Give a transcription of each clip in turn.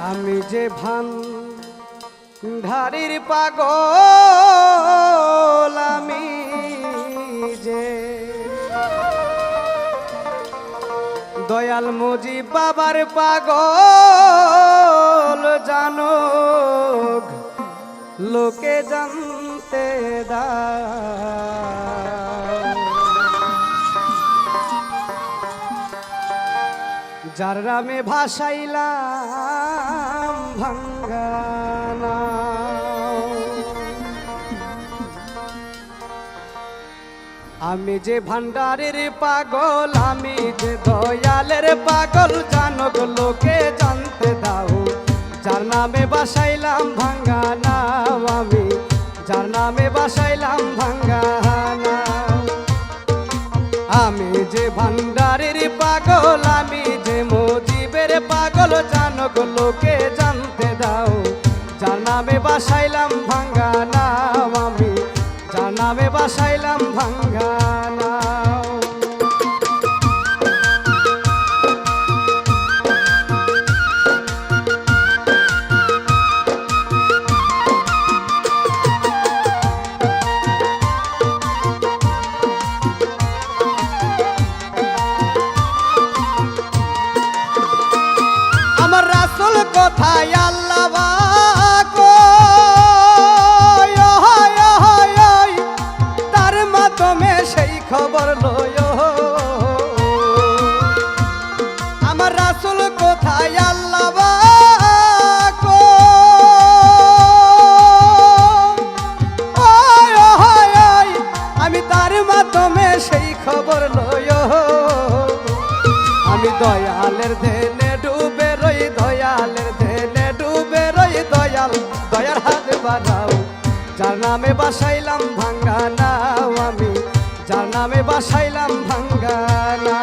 আমি যে ভান্ডারির পাগল, আমি যে দয়াল মুজিব বাবার পাগল, জানো লোকে জানতে যার নামে ভাসাইলাম ভাঙ্গানা। আমি যে ভান্ডারের পাগল, আমি যে দয়ালের পাগল, জানো লোকে জানতে দাও যার নামে বাসাইলাম ভাঙ্গানা। আমি যার নামে বাসাইলাম ভাঙ্গানা। আমি যে ভান্ডারের পাগল, আমি যে মুজিবের পাগল, জানো লোকে জানতে দাও যার নামে বাসাইলাম ভাঙ্গানা। আমি যার নামে বাসাইলাম ভাঙ্গানা। আমার রাসূল কোথায় আল্লাহ বাকো, তার মাধ্যমে সেই খবর লয়। আমার রাসূল কোথায় আল্লাহ বাকো, আমি তার মাধ্যমে সেই খবর লয়। আমি দয়ালের ধ্যানে ডুবে রই, দয়ালের ধ্যানে ডুবে রই, দয়ার হাত বাড়াও যার নামে বাসাইলাম ভাঙ্গানা। আমি যার নামে বাসাইলাম ভাঙ্গানা।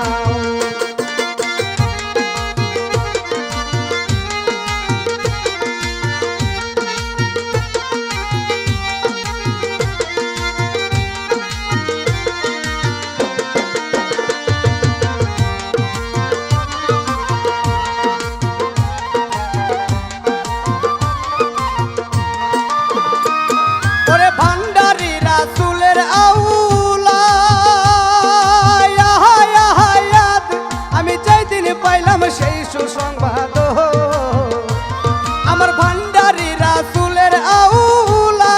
সেই সুসংবাদ আমার ভান্ডারি রাসূলের আউলাদ,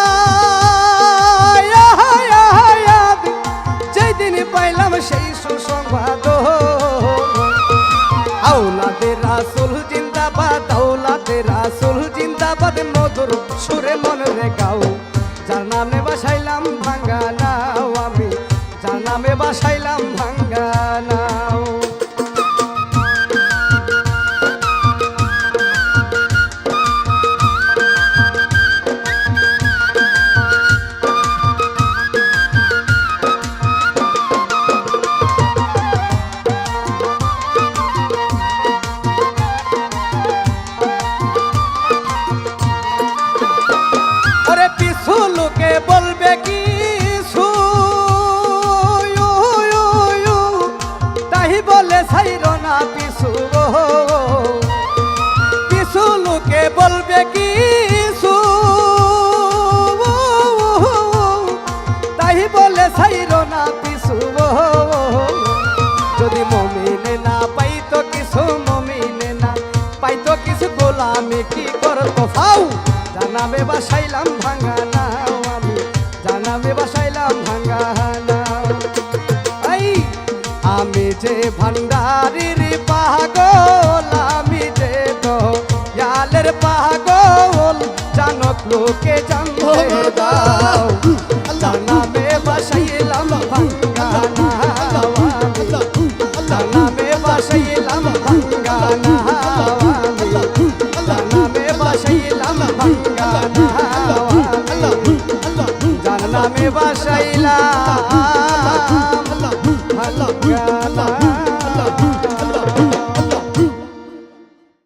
যেই দিন পাইলাম সেই সুসংবাদ। আউলাদের রাসূল জিন্দাবাদ, আউলাদের রাসূল জিন্দাবাদ, মধুর সুরে মনে রে গাও যার নামে বাসাইলাম ভাঙ্গানা। আমি যার নামে বাসাইলাম ভাঙ্গানা। লোকে বলবে কিছু, তাই বলে ছাইর না পিছু। কিছু লোকে বলবে কিছু, তাই বলে ছাইর না পিছু। যদি মমিনে না পাইতো কিছু, মমিনে না পাইতো কিছু, গোলামি কি করতো ফাউ যার নামে বাসাইলাম ভাঙ্গানা। আমি যার নামে বাসাইলাম ভাঙ্গানা। আমি যে ভান্ডারির পাগল, আমি যে দয়ালের পাগল, জানক লোকে জানতে দাও যার নামে বাসাইলাম ভাঙ্গানা। আমি যার নামে বাসাইলাম ভাঙ্গানা। আমি যার নামে বাসাইলাম ভাঙ্গানা। যার নামে বাসাইলাম ভাঙ্গানা।